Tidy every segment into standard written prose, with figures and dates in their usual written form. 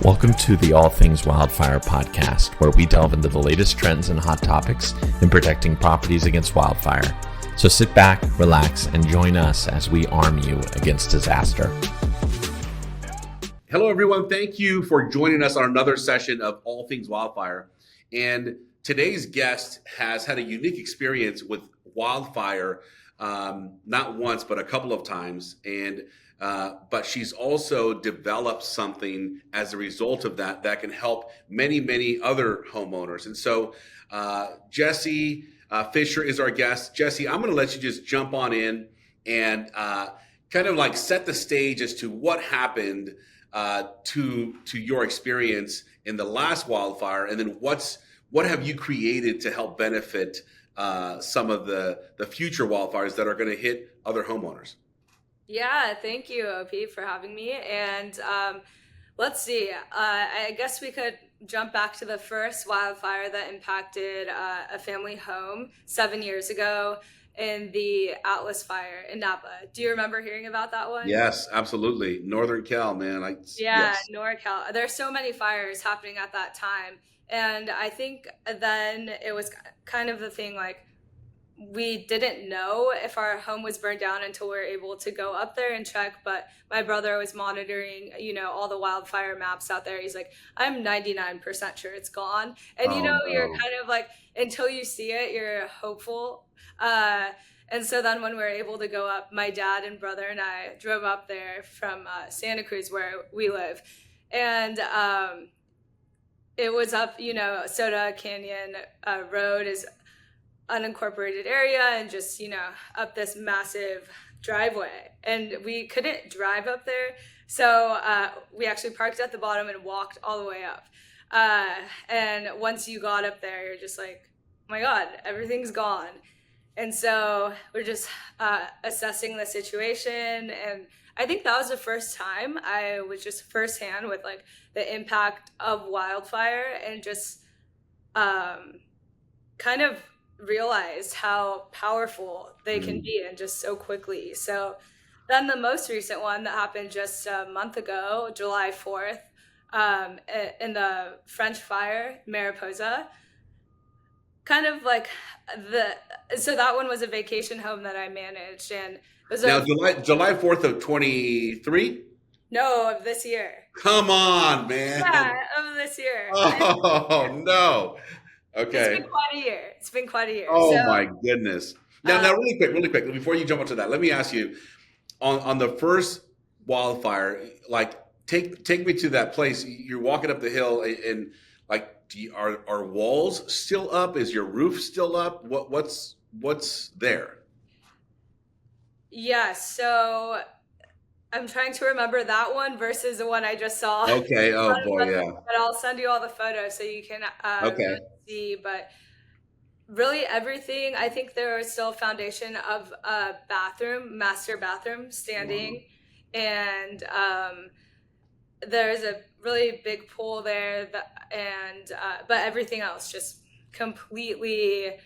Welcome to the All Things Wildfire podcast, where we delve into the latest trends and hot topics in protecting properties against wildfire. So sit back, relax, and join us as we arm you against disaster. Hello, everyone. Thank you for joining us on another session of All Things Wildfire. And today's guest has had a unique experience with wildfire, not once, but a couple of times. But she's also developed something as a result of that can help many other homeowners. And so Jesse Fisher is our guest. Jesse, I'm going to let you just jump on in and kind of like set the stage as to what happened to your experience in the last wildfire, and then what have you created to help benefit some of the future wildfires that are going to hit other homeowners. Yeah, thank you, OP, for having me. And let's see, I guess we could jump back to the first wildfire that impacted a family home 7 years ago in the Atlas fire in Napa. Do you remember hearing about that one? Yes, absolutely. Northern Cal, man. Yes. NorCal. There's so many fires happening at that time. And I think then it was kind of the thing, like, we didn't know if our home was burned down until we were able to go up there and check. But my brother was monitoring, all the wildfire maps out there. He's like, I'm 99% sure it's gone. And, you're kind of like, until you see it, you're hopeful. And so then when we were able to go up, my dad and brother and I drove up there from Santa Cruz, where we live. And it was up, Soda Canyon Road is unincorporated area, and just up this massive driveway, and we couldn't drive up there, so we actually parked at the bottom and walked all the way up, and once you got up there, you're just like, oh my god, everything's gone. And so we're just assessing the situation, and I think that was the first time I was just firsthand with like the impact of wildfire, and just kind of realized how powerful they can be, and just so quickly. So then the most recent one that happened just a month ago, July 4th, in the French fire, Mariposa, kind of like so that one was a vacation home that I managed, and it was now July 4th of 23? No, of this year. Come on, man. Yeah, of this year. Oh, no. Okay. It's been quite a year. Oh, my goodness. Now, really quick, before you jump into that, let me ask you, on the first wildfire, like, take me to that place. You're walking up the hill, and like, are walls still up? Is your roof still up? What's there? Yeah, so I'm trying to remember that one versus the one I just saw. Okay. Oh boy, yeah. But I'll send you all the photos so you can okay. see. But really everything, I think there was still a foundation of a master bathroom standing. Wow. And there's a really big pool there, but everything else just completely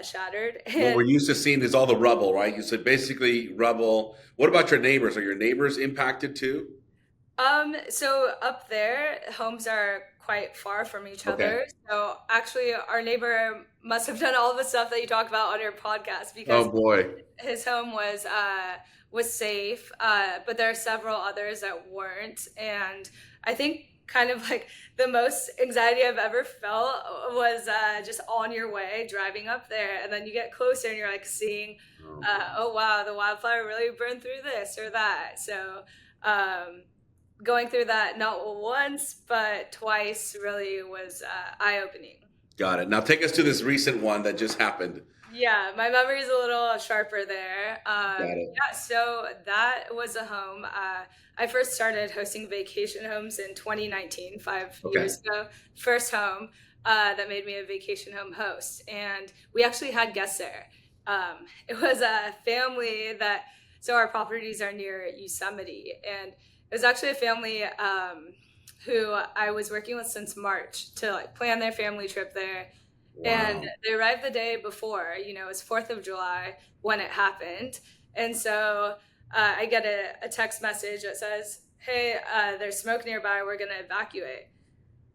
shattered. What we're used to seeing is all the rubble, right? You said basically rubble. What about your neighbors? Are your neighbors impacted too? So up there, homes are quite far from each other. So actually our neighbor must have done all the stuff that you talk about on your podcast, because his home was safe, but there are several others that weren't. And I think kind of like the most anxiety I've ever felt was just on your way driving up there, and then you get closer and you're like seeing, oh wow, the wildfire really burned through this or that. So going through that not once but twice really was eye-opening. Got it. Now take us to this recent one that just happened. Yeah, my memory's a little sharper there. Got it. Yeah, so that was a home. I first started hosting vacation homes in 2019, 5 years ago. First home that made me a vacation home host. And we actually had guests there. It was a family so our properties are near Yosemite. And it was actually a family who I was working with since March to like plan their family trip there. Wow. And they arrived the day before, it was 4th of July when it happened. And so I get a text message that says, hey, there's smoke nearby, we're gonna evacuate.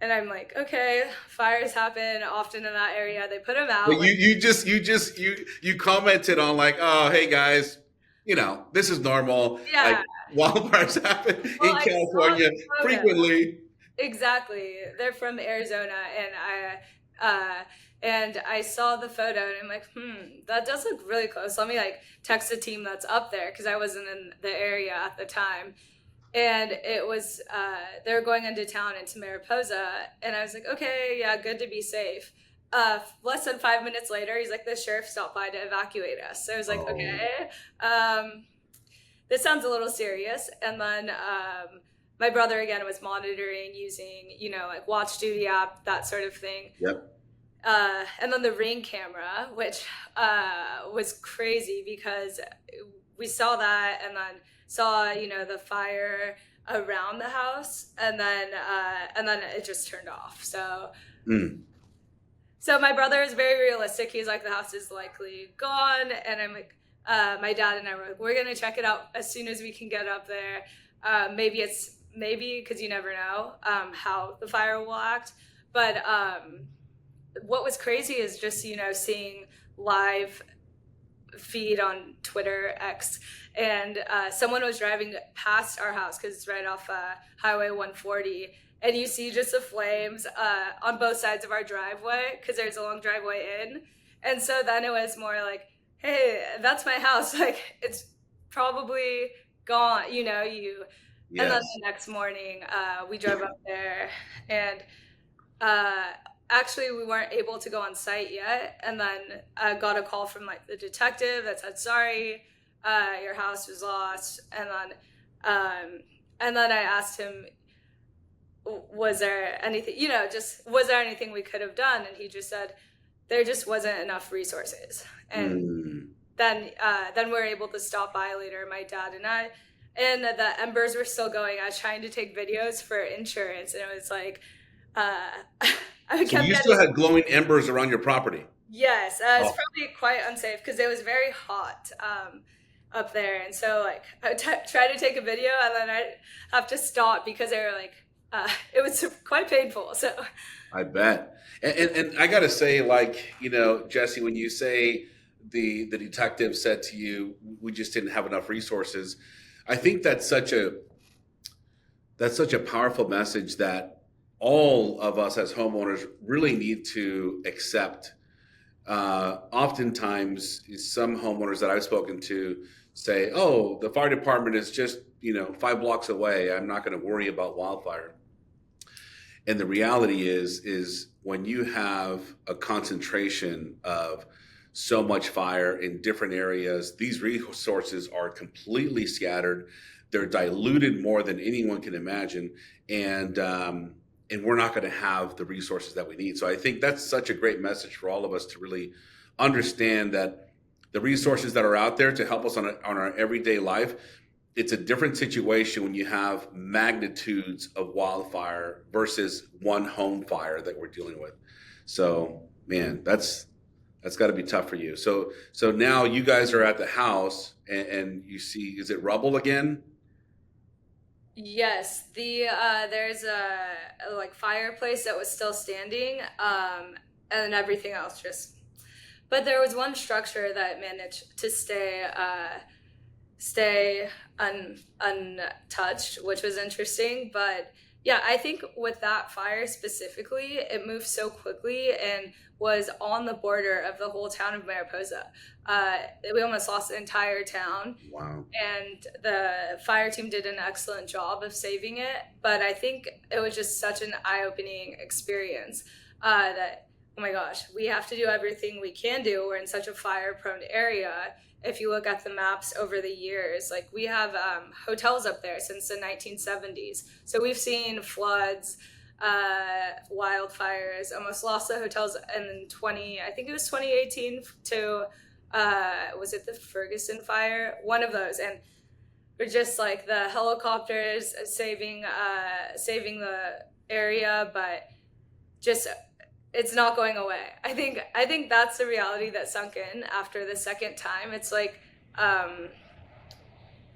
And I'm like, okay, fires happen often in that area. They put them out. But you commented on like, oh, hey guys, this is normal. Like Yeah. wildfires happen Well, in I saw California the photo. frequently. Exactly. They're from Arizona, and I saw the photo, and I'm like, that does look really close. Let me like text the team that's up there because I wasn't in the area at the time. And it was they were going into town into Mariposa, and I was like, okay, yeah, good to be safe. Less than 5 minutes later, he's like, the sheriff stopped by to evacuate us. So I was like, Oh. okay, this sounds a little serious. And then my brother again was monitoring using, like Watch Duty app, that sort of thing. Yep. And then the Ring camera, which was crazy because we saw that and then saw, the fire around the house, and then it just turned off. So so my brother is very realistic. He's like, the house is likely gone, and I'm like, my dad and I were like, we're gonna check it out as soon as we can get up there. Maybe because you never know how the fire will act. But what was crazy is just seeing live feed on Twitter X, and someone was driving past our house because it's right off Highway 140, and you see just the flames on both sides of our driveway because there's a long driveway in. And so then it was more like, hey, that's my house, like it's probably gone, Yes. And then the next morning we drove up there, and actually we weren't able to go on site yet, and then I got a call from like the detective that said, sorry, your house was lost. And then I asked him, was there anything, was there anything we could have done? And he just said there just wasn't enough resources. And then we're able to stop by later, my dad and I, and the embers were still going. I was trying to take videos for insurance, and it was like So you still had glowing embers around your property? Yes, it's probably quite unsafe because it was very hot up there, and so like I would try to take a video, and then I'd have to stop because they were like, it was quite painful. So I bet, and I got to say, like, Jesse, when you say the detective said to you, we just didn't have enough resources, I think that's such a powerful message that all of us as homeowners really need to accept. Oftentimes, some homeowners that I've spoken to say, oh, the fire department is just 5 blocks away, I'm not going to worry about wildfire. And the reality is when you have a concentration of so much fire in different areas, these resources are completely scattered. They're diluted more than anyone can imagine. And we're not going to have the resources that we need. So I think that's such a great message for all of us to really understand that the resources that are out there to help us on our everyday life, it's a different situation when you have magnitudes of wildfire versus one home fire that we're dealing with. So, man, that's got to be tough for you. So now you guys are at the house and you see, is it rubble again? Yes, there's a like fireplace that was still standing, and everything else just. But there was one structure that managed to stay untouched, which was interesting. But yeah, I think with that fire specifically, it moved so quickly and was on the border of the whole town of Mariposa. We almost lost the entire town. Wow. And the fire team did an excellent job of saving it. But I think it was just such an eye-opening experience that, oh my gosh, we have to do everything we can do. We're in such a fire-prone area. If you look at the maps over the years, like we have hotels up there since the 1970s. So we've seen floods, wildfires, almost lost the hotels in 2018 to, was it the Ferguson fire? One of those. And we're just like the helicopters saving the area, but just, it's not going away. I think that's the reality that sunk in after the second time. It's like,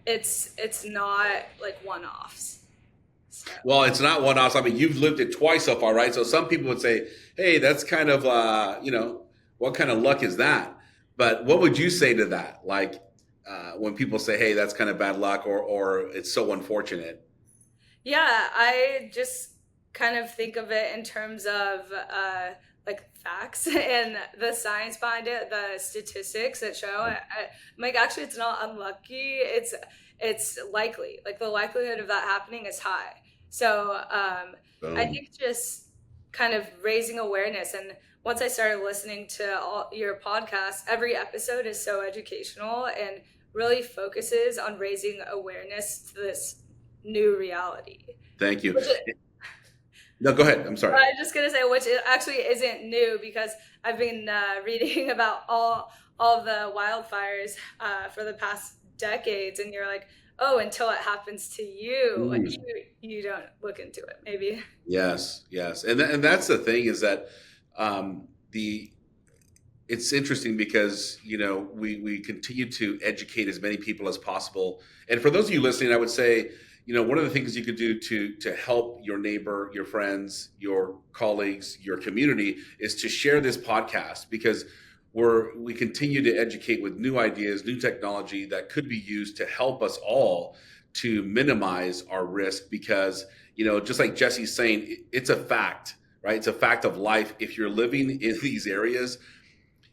it's not like one-offs. Well, it's not one off. I mean, you've lived it twice so far, right? So some people would say, "Hey, that's kind of, what kind of luck is that?" But what would you say to that? Like when people say, "Hey, that's kind of bad luck," or "It's so unfortunate." Yeah, I just kind of think of it in terms of like facts and the science behind it, the statistics that show. I'm like, actually, it's not unlucky. It's likely. Like the likelihood of that happening is high. So I Boom. think just kind of raising awareness. And once I started listening to all your podcasts, every episode is so educational and really focuses on raising awareness to this new reality. Thank you. Which No, go ahead. I'm sorry. I was just gonna say, which actually isn't new because I've been reading about all the wildfires for the past decades, and you're like, oh, until it happens to you, like Mm. you don't look into it, maybe. Yes, yes, and that's the thing is that the it's interesting because we continue to educate as many people as possible. And for those of you listening, I would say one of the things you could do to help your neighbor, your friends, your colleagues, your community is to share this podcast because we continue to educate with new ideas, new technology that could be used to help us all to minimize our risk because just like Jesse's saying, it's a fact, right? It's a fact of life. If you're living in these areas,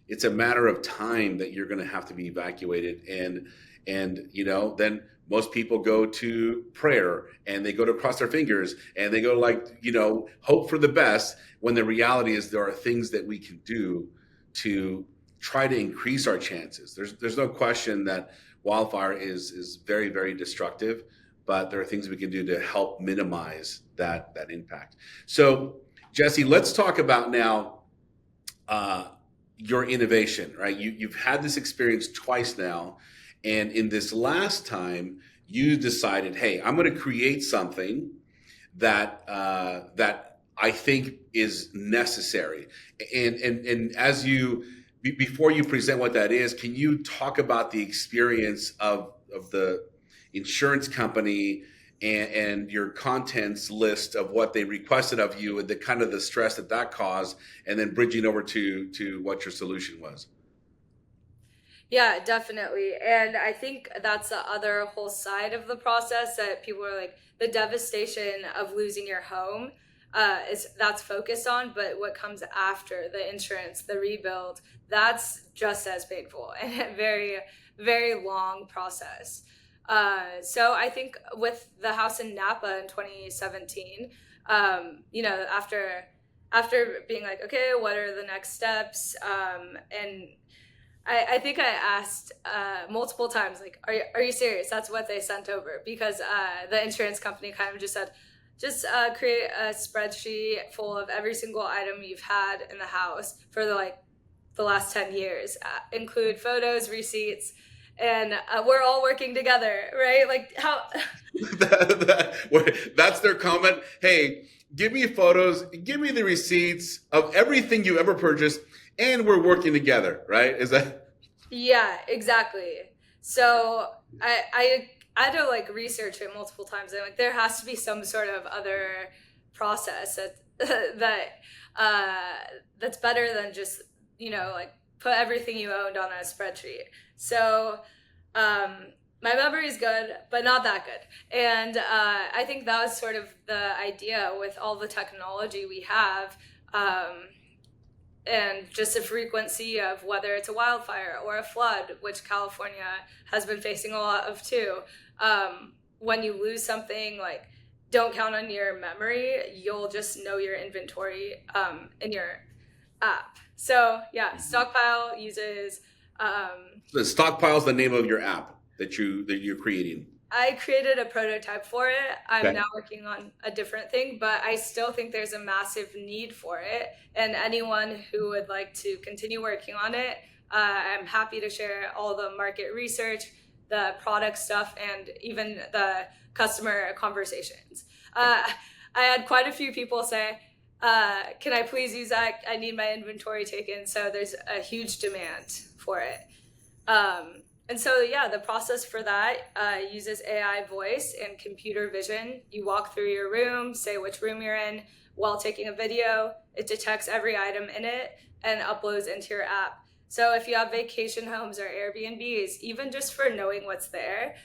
it's a matter of time that you're going to have to be evacuated. And then most people go to prayer and they go to cross their fingers and they go hope for the best, when the reality is there are things that we can do to try to increase our chances. There's no question that wildfire is very, very destructive, but there are things we can do to help minimize that impact. So Jesse, let's talk about now your innovation, right? You've had this experience twice now, and in this last time, you decided, hey, I'm going to create something that that I think is necessary. And as before you present what that is, can you talk about the experience of the insurance company and your contents list of what they requested of you and the kind of the stress that caused, and then bridging over to what your solution was? Yeah, definitely. And I think that's the other whole side of the process that people are like, the devastation of losing your home that's focused on, but what comes after the insurance, the rebuild, that's just as painful and a very, very long process. So I think with the house in Napa in 2017, after being like, okay, what are the next steps? And I think I asked multiple times, like, are you serious? That's what they sent over, because the insurance company kind of just said, just create a spreadsheet full of every single item you've had in the house for the last 10 years, include photos, receipts, and we're all working together, right? Like how That's their comment. Hey, give me photos, give me the receipts of everything you ever purchased, and we're working together, right? Is that? Yeah, exactly. So I had to like research it multiple times. I'm like, there has to be some sort of other process that's better than just like put everything you owned on a spreadsheet. So my memory is good, but not that good. And I think that was sort of the idea with all the technology we have. And just the frequency of whether it's a wildfire or a flood, which California has been facing a lot of too. When you lose something, like, don't count on your memory. You'll just know your inventory in your app. So yeah, Stockpile uses. The stockpile's the name of your app that you're creating. I created a prototype for it. I'm Okay. now working on a different thing, but I still think there's a massive need for it. And anyone who would like to continue working on it, I'm happy to share all the market research, the product stuff, and even the customer conversations. I had quite a few people say, can I please use that? I need my inventory taken. So there's a huge demand for it. And so, yeah, the process for that uses AI voice and computer vision. You walk through your room, say which room you're in while taking a video. It detects every item in it and uploads into your app. So if you have vacation homes or Airbnbs, even just for knowing what's there,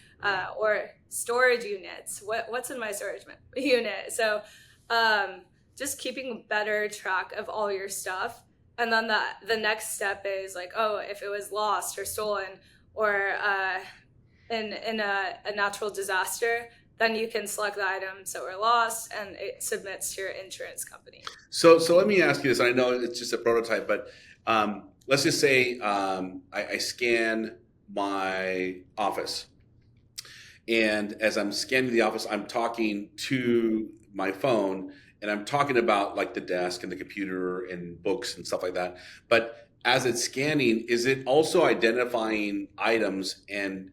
or storage units, what's in my storage unit. So just keeping better track of all your stuff. And then the next step is like, oh, if it was lost or stolen, or in a natural disaster, then you can select the items that were lost and it submits to your insurance company. So let me ask you this. I know it's just a prototype, but let's just say I scan my office. And as I'm scanning the office, I'm talking to my phone and I'm talking about like the desk and the computer and books and stuff like that. But as it's scanning, is it also identifying items and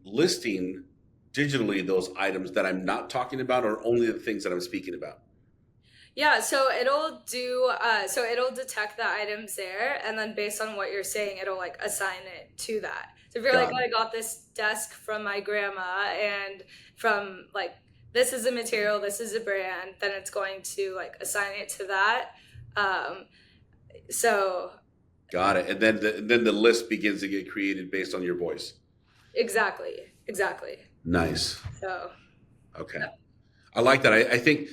listing digitally those items that I'm not talking about, or only the things that I'm speaking about? Yeah, so it'll detect the items there, and then based on what you're saying, it'll like assign it to that. So if you're like, Got oh, I it. got this desk from my grandma, and from like this is a material, this is a brand, then it's going to like assign it to that. So Got it. And then the list begins to get created based on your voice. exactly. Nice. So Okay. yeah. I like that. I think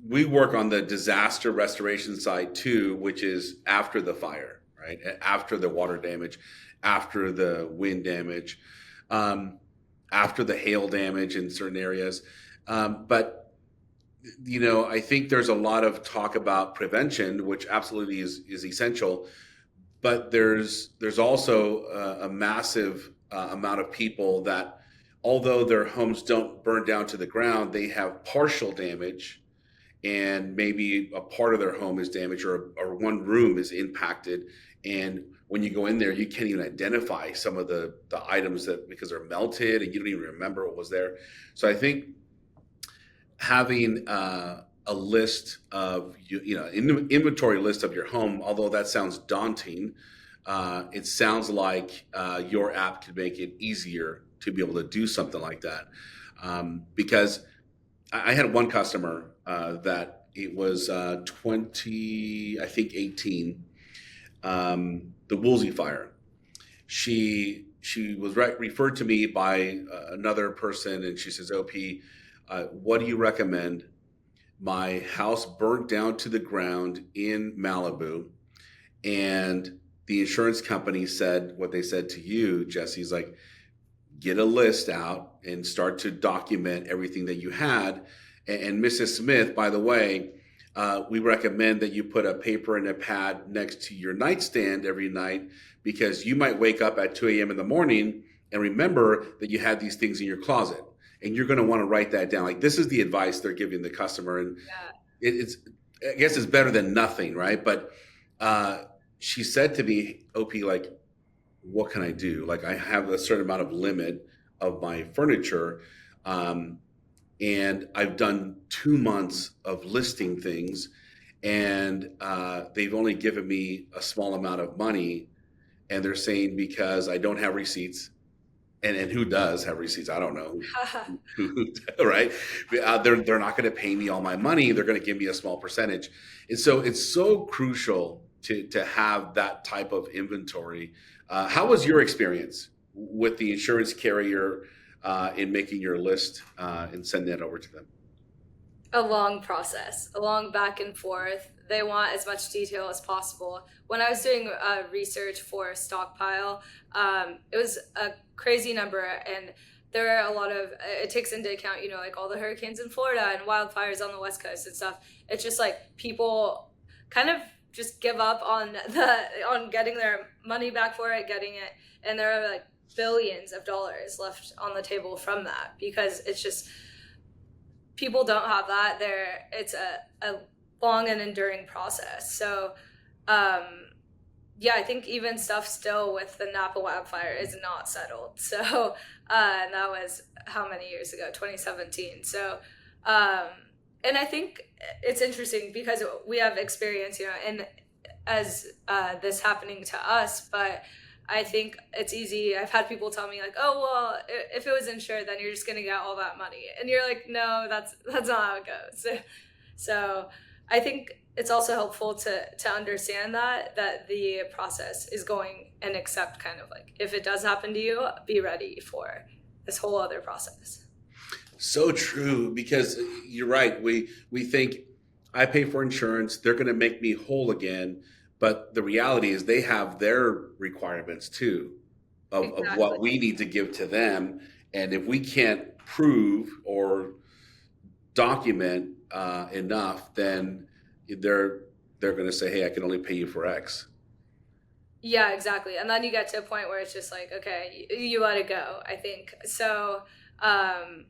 we work on the disaster restoration side too, which is after the fire, right? After the water damage, after the wind damage, after the hail damage in certain areas. But I think there's a lot of talk about prevention, which absolutely is essential. But there's also a massive amount of people that, although their homes don't burn down to the ground, they have partial damage, and maybe a part of their home is damaged, or one room is impacted. And when you go in there, you can't even identify some of the items because they're melted and you don't even remember what was there. So I think having a list of inventory list of your home, although that sounds daunting, it sounds like your app could make it easier to be able to do something like that. Because I had one customer that it was 2018, the Woolsey fire. She was referred to me by another person, and she says, "OP, what do you recommend? My house burnt down to the ground in Malibu, and the insurance company said what they said to you, Jesse's like, get a list out and start to document everything that you had. And Mrs. Smith, by the way, we recommend that you put a paper and a pad next to your nightstand every night, because you might wake up at 2 a.m. in the morning and remember that you had these things in your closet. And you're going to want to write that down." Like, this is the advice they're giving the customer. And it's, I guess it's better than nothing, right? But she said to me, "OP, like, what can I do? Like, I have a certain amount of limit of my furniture. And I've done 2 months of listing things, and they've only given me a small amount of money. And they're saying because I don't have receipts." And who does have receipts? I don't know. Right? They're not going to pay me all my money. They're going to give me a small percentage. And so it's so crucial to have that type of inventory. How was your experience with the insurance carrier in making your list and sending that over to them? A long process, a long back and forth. They want as much detail as possible. When I was doing research for Stockpile, it was a crazy number, and there are a lot of, it takes into account, like all the hurricanes in Florida and wildfires on the West Coast and stuff. It's just like people kind of just give up on getting their money back for it, getting it, and there are like billions of dollars left on the table from that, because it's just, people don't have that there. It's a long and enduring process. So I think even stuff still with the Napa wildfire is not settled. So and that was how many years ago? 2017. So and I think it's interesting because we have experience, and as this happening to us, but I think it's easy. I've had people tell me like, "Oh, well, if it was insured, then you're just gonna get all that money," and you're like, "No, that's not how it goes." So I think it's also helpful to understand that the process is going, and accept kind of like, if it does happen to you, be ready for this whole other process. So true, because you're right. We think I pay for insurance, they're going to make me whole again, but the reality is they have their requirements too of Exactly. what we need to give to them, and if we can't prove or document enough, then they're going to say, "Hey, I can only pay you for X." Yeah, exactly. And then you get to a point where it's just like, okay, you let it go, I think. So, um,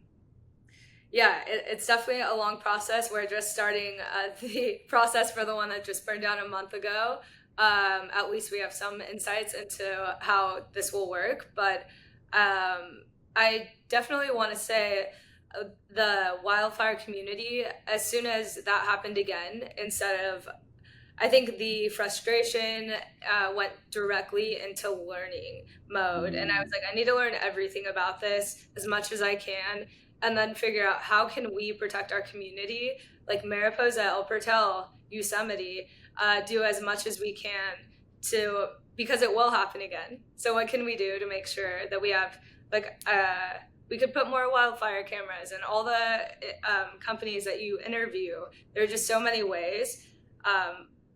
yeah, it's definitely a long process. We're just starting the process for the one that just burned down a month ago. At least we have some insights into how this will work. But I definitely want to say the wildfire community, as soon as that happened again, instead of, I think the frustration went directly into learning mode. And I was like, I need to learn everything about this as much as I can, and then figure out how can we protect our community, like Mariposa, El Portal, Yosemite, do as much as we can because it will happen again. So what can we do to make sure that we have, like, we could put more wildfire cameras, and all the companies that you interview, there are just so many ways.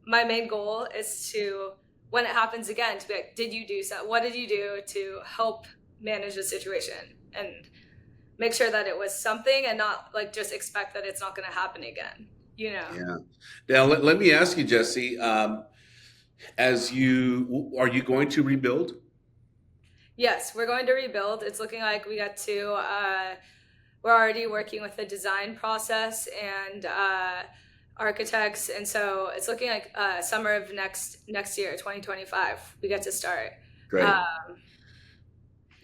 My main goal is to, when it happens again, to be like, what did you do to help manage the situation, and make sure that it was something, and not like just expect that it's not going to happen again, Yeah. Now let me ask you, Jesse. Are you going to rebuild? Yes, we're going to rebuild. It's looking like we got to, we're already working with the design process and architects, and so it's looking like summer of next year, 2025, we get to start. Great.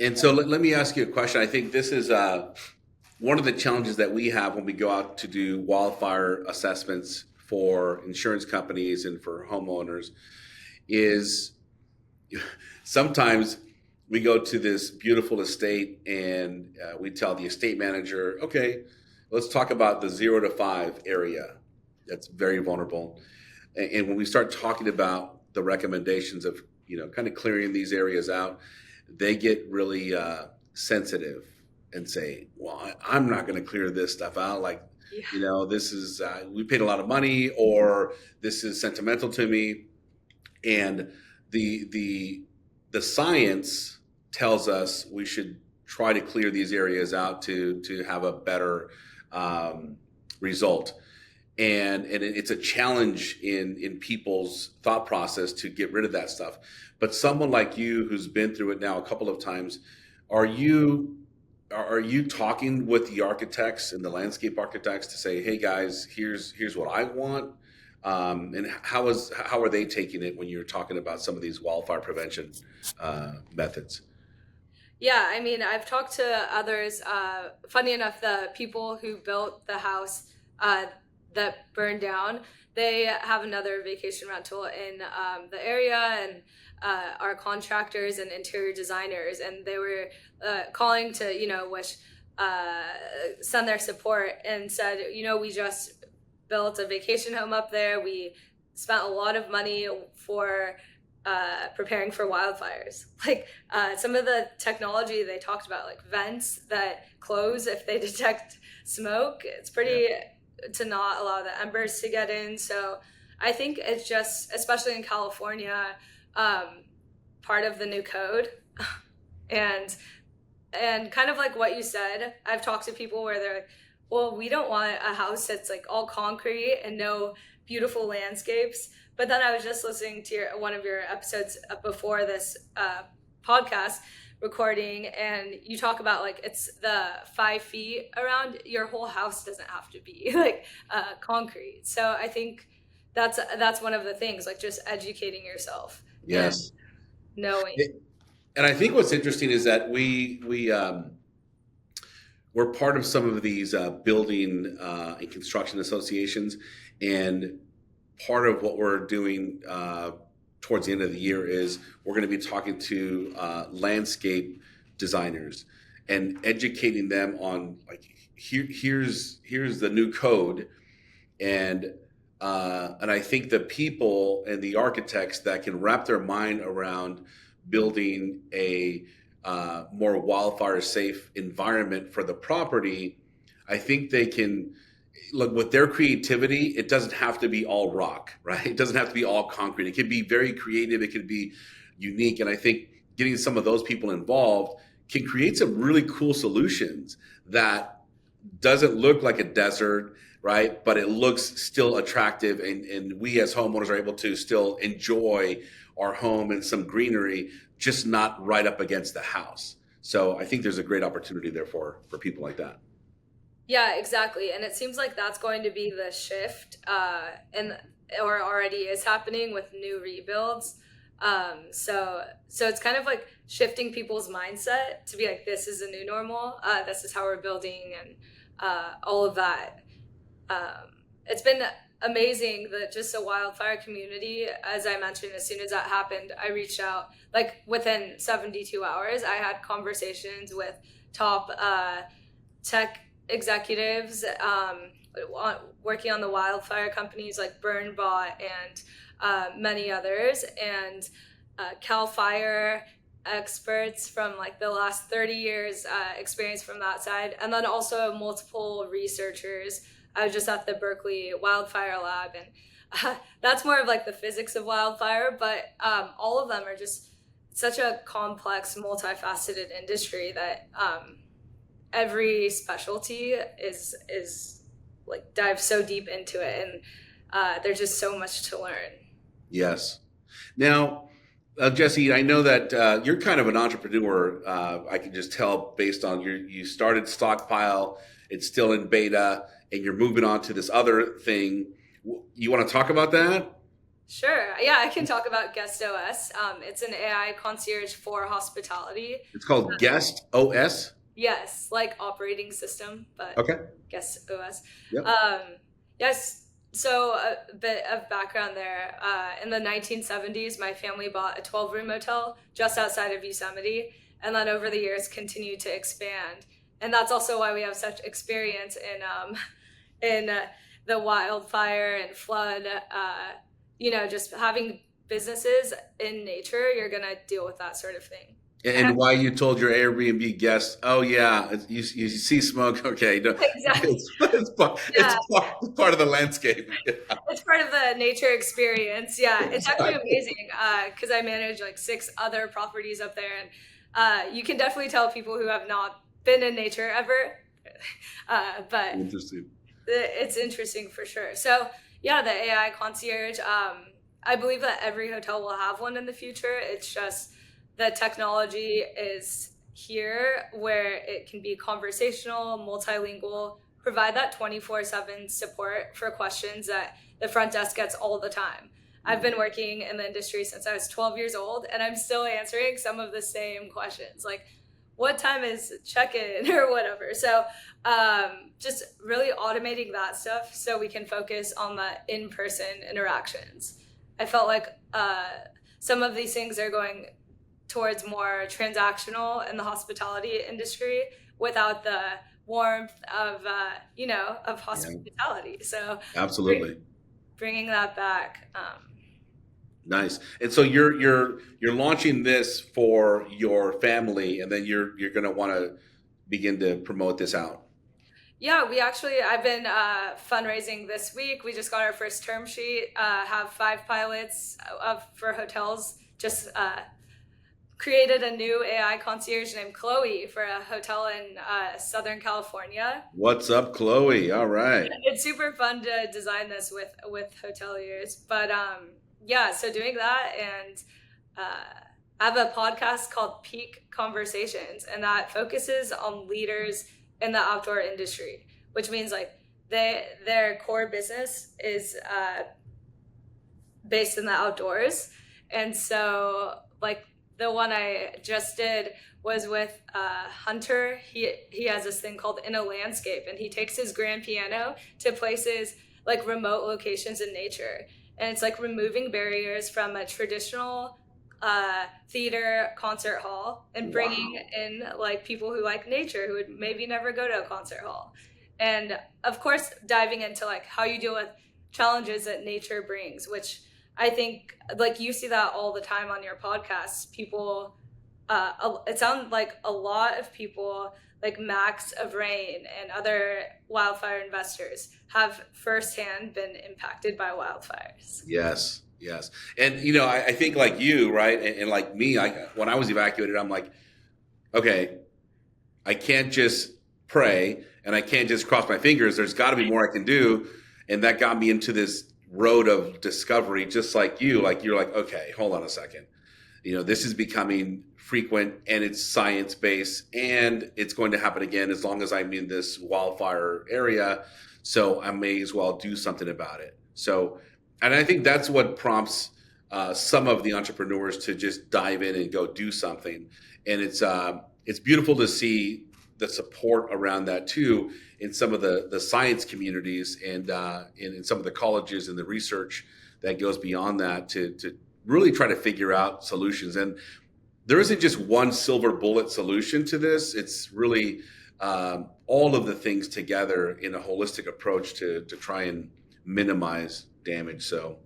And so let me ask you a question. I think this is one of the challenges that we have when we go out to do wildfire assessments for insurance companies and for homeowners is sometimes we go to this beautiful estate and we tell the estate manager, okay, let's talk about the 0 to 5 area that's very vulnerable. And when we start talking about the recommendations of, kind of clearing these areas out, they get really sensitive and say, well, I'm not going to clear this stuff out. Like, this is, we paid a lot of money, or this is sentimental to me. And the science tells us we should try to clear these areas out to have a better result. And it's a challenge in people's thought process to get rid of that stuff. But someone like you who's been through it now a couple of times, are you talking with the architects and the landscape architects to say, hey guys, here's what I want? And how are they taking it when you're talking about some of these wildfire prevention methods? Yeah, I mean, I've talked to others. Funny enough, the people who built the house that burned down, they have another vacation rental in the area, and are contractors and interior designers, and they were calling to wish send their support, and said, we just built a vacation home up there. We spent a lot of money for preparing for wildfires. Like some of the technology they talked about, like vents that close if they detect smoke. It's pretty to not allow the embers to get in. So I think it's just, especially in California, part of the new code. and kind of like what you said, I've talked to people where they're like, well, we don't want a house that's like all concrete and no beautiful landscapes. But then I was just listening to one of your episodes before this podcast recording, and you talk about like it's the 5 feet around your whole house doesn't have to be like concrete. So I think that's one of the things, like just educating yourself. Yes. And knowing. And I think what's interesting is that we're part of some of these building and construction associations, and part of what we're doing towards the end of the year is we're going to be talking to landscape designers and educating them on like here's the new code, and I think the people and the architects that can wrap their mind around building a more wildfire safe environment for the property, I think they can look with their creativity. It doesn't have to be all rock, right? It doesn't have to be all concrete. It can be very creative. It can be unique. And I think getting some of those people involved can create some really cool solutions that doesn't look like a desert, right? But it looks still attractive. And we as homeowners are able to still enjoy our home and some greenery, just not right up against the house. So I think there's a great opportunity there for people like that. Yeah, exactly. And it seems like that's going to be the shift, or already is happening with new rebuilds. So it's kind of like shifting people's mindset to be like, this is a new normal. This is how we're building, and all of that. It's been amazing that just a wildfire community, as I mentioned, as soon as that happened, I reached out, like within 72 hours, I had conversations with top tech executives working on the wildfire companies like BurnBot and many others, and Cal Fire experts from like the last 30 years experience from that side, and then also multiple researchers. I was just at the Berkeley Wildfire Lab, and that's more of like the physics of wildfire, but all of them are just such a complex, multifaceted industry that every specialty is like dives so deep into it, and there's just so much to learn. Yes. Now, Jesse, I know that you're kind of an entrepreneur. I can just tell based on you started Stockpile, it's still in beta, and you're moving on to this other thing. You want to talk about that? Sure. Yeah, I can talk about Guest OS. It's an AI concierge for hospitality. It's called Guest OS? Yes, like operating system, but okay. Guest OS. Yep. Yes. So a bit of background there. In the 1970s, my family bought a 12-room motel just outside of Yosemite, and then over the years continued to expand. And that's also why we have such experience in the wildfire and flood. Just having businesses in nature, you're gonna deal with that sort of thing. And why you told your Airbnb guests, oh yeah, you see smoke, okay. No, exactly. It's part of the landscape. Yeah. It's part of the nature experience. Yeah, it's actually amazing because I manage like 6 other properties up there, and you can definitely tell people who have not been in nature ever. But interesting. It's interesting for sure. So yeah, the AI concierge, I believe that every hotel will have one in the future. It's just the technology is here where it can be conversational, multilingual, provide that 24/7 support for questions that the front desk gets all the time. I've been working in the industry since I was 12 years old, and I'm still answering some of the same questions, like what time is check-in or whatever. So just really automating that stuff so we can focus on the in-person interactions. I felt like some of these things are going towards more transactional in the hospitality industry without the warmth of hospitality. So absolutely bringing that back. Nice. And so you're launching this for your family, and then you're going to want to begin to promote this out. Yeah, I've been fundraising this week. We just got our first term sheet, have 5 pilots for hotels, just created a new AI concierge named Chloe for a hotel in Southern California. What's up, Chloe? All right. It's super fun to design this with hoteliers. But so doing that, and I have a podcast called Peak Conversations, and that focuses on leaders in the outdoor industry, which means like their core business is based in the outdoors. And so like the one I just did was with Hunter. He has this thing called In a Landscape, and he takes his grand piano to places like remote locations in nature. and it's like removing barriers from a traditional theater concert hall and bringing in like people who like nature, who would maybe never go to a concert hall. And of course, diving into like how you deal with challenges that nature brings, which I think like you see that all the time on your podcasts. People, it sounds like a lot of people like Max of Rain and other wildfire investors have firsthand been impacted by wildfires. Yes. Yes. And, you know, I think like you, right. And like me, when I was evacuated, I'm like, okay, I can't just pray and I can't just cross my fingers. There's got to be more I can do. And that got me into this road of discovery, just like you. Like, you're like, okay, hold on a second. You know, this is becoming frequent and it's science-based and it's going to happen again as long as I'm in this wildfire area. So I may as well do something about it. So, and I think that's what prompts some of the entrepreneurs to just dive in and go do something. And it's beautiful to see the support around that too in some of the science communities and in some of the colleges and the research that goes beyond that to really try to figure out solutions. And there isn't just one silver bullet solution to this. It's really all of the things together in a holistic approach to try and minimize damage. So,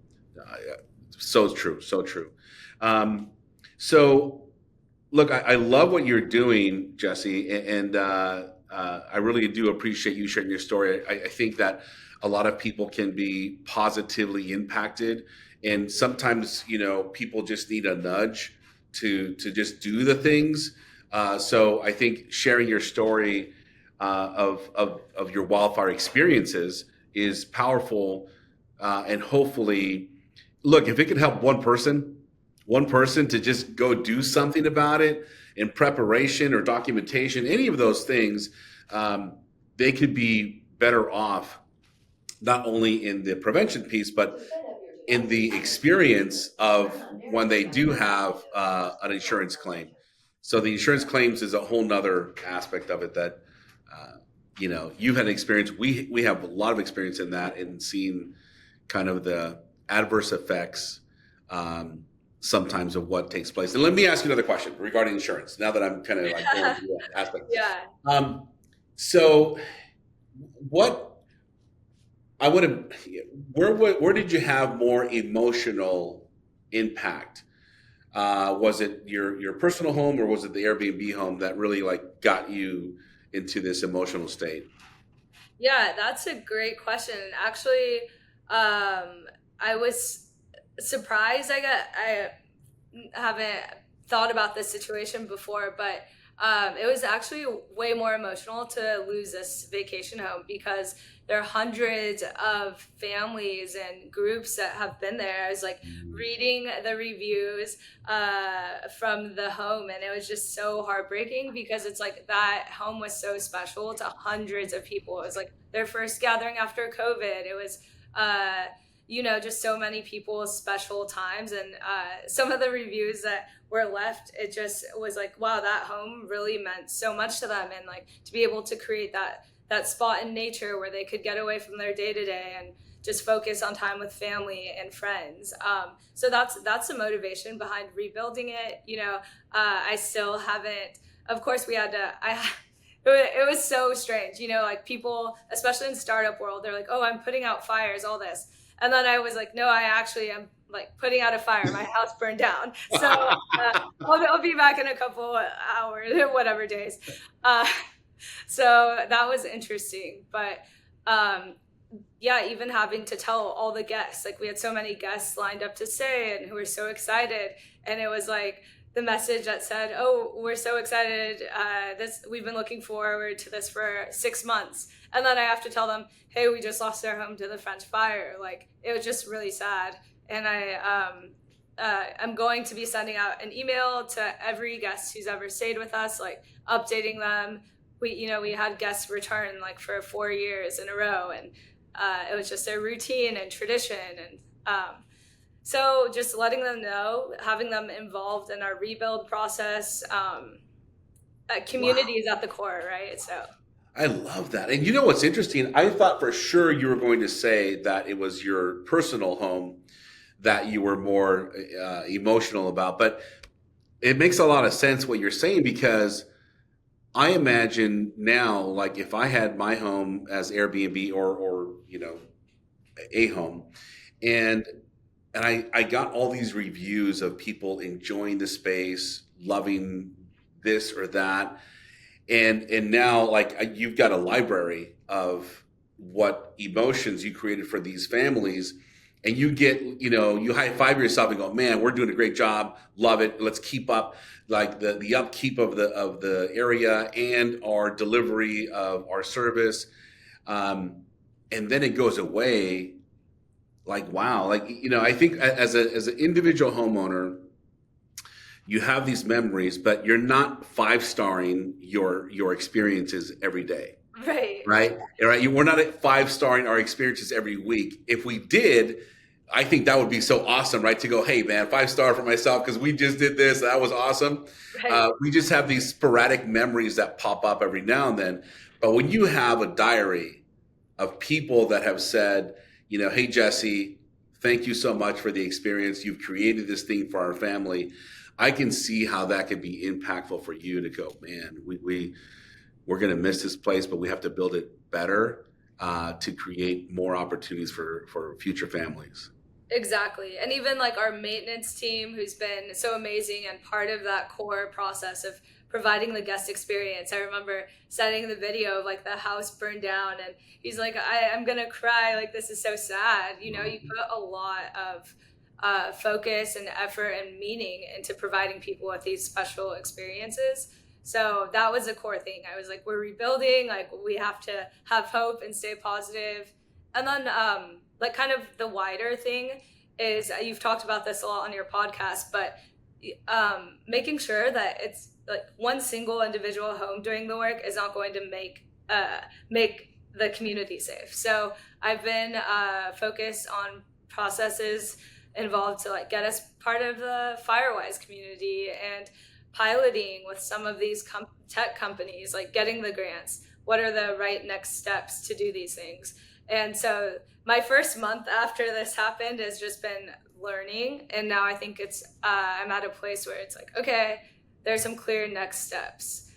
so true, so true. So, look, I love what you're doing, Jesse, and I really do appreciate you sharing your story. I think that a lot of people can be positively impacted, and sometimes, you know, people just need a nudge to just do the things. So, I think sharing your story of your wildfire experiences is powerful. And hopefully, look, if it can help one person to just go do something about it in preparation or documentation, any of those things, they could be better off, not only in the prevention piece, but in the experience of when they do have an insurance claim. So the insurance claims is a whole nother aspect of it that, you know, you've had experience. We have a lot of experience in that and seeing kind of the adverse effects sometimes of what takes place. And let me ask you another question regarding insurance, now that I'm kind of like going through that aspect. Yeah. So what I want to, where did you have more emotional impact? Was it your personal home or was it the Airbnb home that really like got you into this emotional state? Yeah, that's a great question. Actually, I was surprised. I haven't thought about this situation before, but it was actually way more emotional to lose this vacation home because there are hundreds of families and groups that have been there. I was like reading the reviews from the home, and it was just so heartbreaking because it's like that home was so special to hundreds of people. It was like their first gathering after COVID. It was you know, just so many people's special times, and some of the reviews that were left, it just was like, wow, that home really meant so much to them, and like to be able to create that spot in nature where they could get away from their day-to-day and just focus on time with family and friends. So that's the motivation behind rebuilding it. You know, I still haven't, of course we had to, it was so strange, you know, like people, especially in startup world, they're like, oh, I'm putting out fires, all this. And then I was like, no, I actually am like putting out a fire. My house burned down. So I'll be back in a couple hours, whatever days. So that was interesting. But yeah, even having to tell all the guests, like we had so many guests lined up to stay and who were so excited. And it was like the message that said, oh, we're so excited. We've been looking forward to this for 6 months. And then I have to tell them, hey, we just lost our home to the French fire. Like, it was just really sad. And I'm going to be sending out an email to every guest who's ever stayed with us, like updating them. We had guests return like for 4 years in a row, and it was just a routine and tradition. And so just letting them know, having them involved in our rebuild process, community is at the core, right? So I love that. And you know what's interesting? I thought for sure you were going to say that it was your personal home that you were more emotional about. But it makes a lot of sense what you're saying, because I imagine now, like if I had my home as Airbnb or a home, and I got all these reviews of people enjoying the space, loving this or that, and now like you've got a library of what emotions you created for these families, and you get, you high five yourself and go, man, we're doing a great job, love it, let's keep up like the upkeep of the area and our delivery of our service, and then it goes away. Like, wow, like, I think as an individual homeowner, you have these memories, but you're not five-starring your experiences every day. Right. We're not at five-starring our experiences every week. If we did, I think that would be so awesome, right? To go, hey man, 5-star for myself because we just did this. That was awesome. Right. We just have these sporadic memories that pop up every now and then. But when you have a diary of people that have said, hey, Jesse, thank you so much for the experience. You've created this thing for our family. I can see how that could be impactful for you to go, man, we're going to miss this place, but we have to build it better to create more opportunities for future families. Exactly. And even like our maintenance team, who's been so amazing and part of that core process of providing the guest experience. I remember sending the video of like the house burned down, and he's like, I'm going to cry. Like, this is so sad. You put a lot of focus and effort and meaning into providing people with these special experiences. So that was a core thing. I was like, we're rebuilding, like we have to have hope and stay positive. And then like kind of the wider thing is, you've talked about this a lot on your podcast, but making sure that it's like one single individual home doing the work is not going to make the community safe. So I've been focused on processes involved to like get us part of the Firewise community and piloting with some of these tech companies, like getting the grants. What are the right next steps to do these things? And so my first month after this happened has just been learning. And now I think it's, I'm at a place where it's like, okay, there's some clear next steps.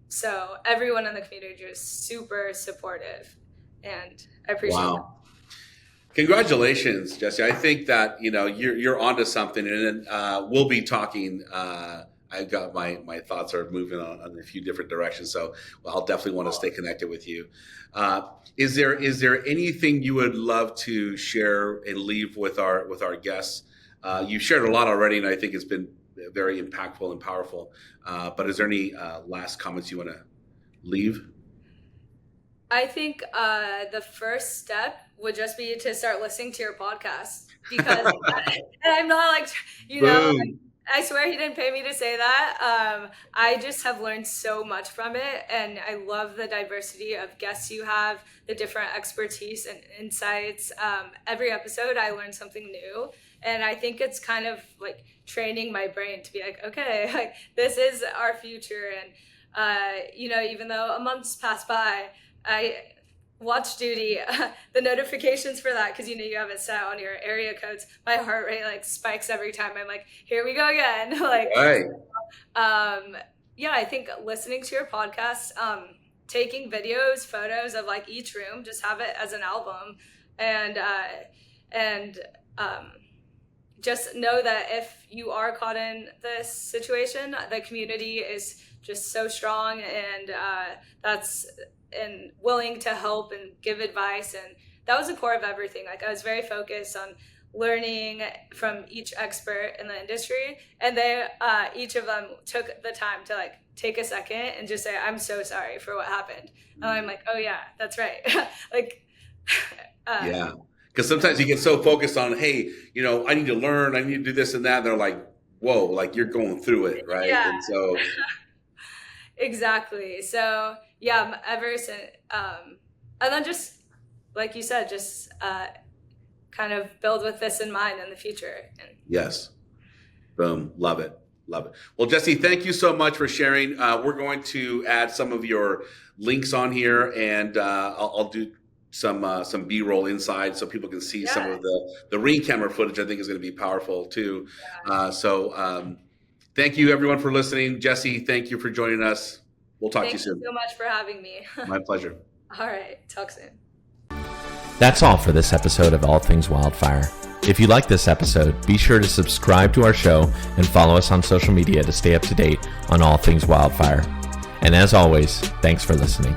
So everyone in the community is super supportive, and I appreciate it. Congratulations, Jesse. I think that, you're onto something, and then we'll be talking. I've got my thoughts are moving on a few different directions, so I'll definitely want to stay connected with you. Is there anything you would love to share and leave with our guests? You've shared a lot already, and I think it's been very impactful and powerful. But is there any last comments you want to leave? I think the first step would just be to start listening to your podcast, because and I'm not like, like, I swear he didn't pay me to say that. I just have learned so much from it, and I love the diversity of guests you have, the different expertise and insights. Every episode I learn something new, and I think it's kind of like training my brain to be like, okay, like this is our future. And even though a month's passed by, I watch duty, the notifications for that, because you have it set on your area codes, my heart rate like spikes every time. I'm like, here we go again. Like, right. I think listening to your podcast, taking videos, photos of like each room, just have it as an album, and just know that if you are caught in this situation, the community is just so strong, and and willing to help and give advice. And that was the core of everything. Like, I was very focused on learning from each expert in the industry, and they each of them took the time to like take a second and just say, I'm so sorry for what happened. And I'm like, oh yeah, that's right. Like yeah, because sometimes you get so focused on, hey, I need to learn, I need to do this and that, and they're like, whoa, like you're going through it, right? Yeah. And so exactly. So yeah, ever since, and then just like you said, just kind of build with this in mind in the future. Yes. Boom. Love it. Love it. Well, Jesse, thank you so much for sharing. We're going to add some of your links on here, and I'll do some B-roll inside so people can see some of the ring camera footage. I think is going to be powerful too. Thank you everyone for listening. Jesse, thank you for joining us. We'll talk to you soon. Thank you so much for having me. My pleasure. All right, talk soon. That's all for this episode of All Things Wildfire. If you like this episode, be sure to subscribe to our show and follow us on social media to stay up to date on all things wildfire. And as always, thanks for listening.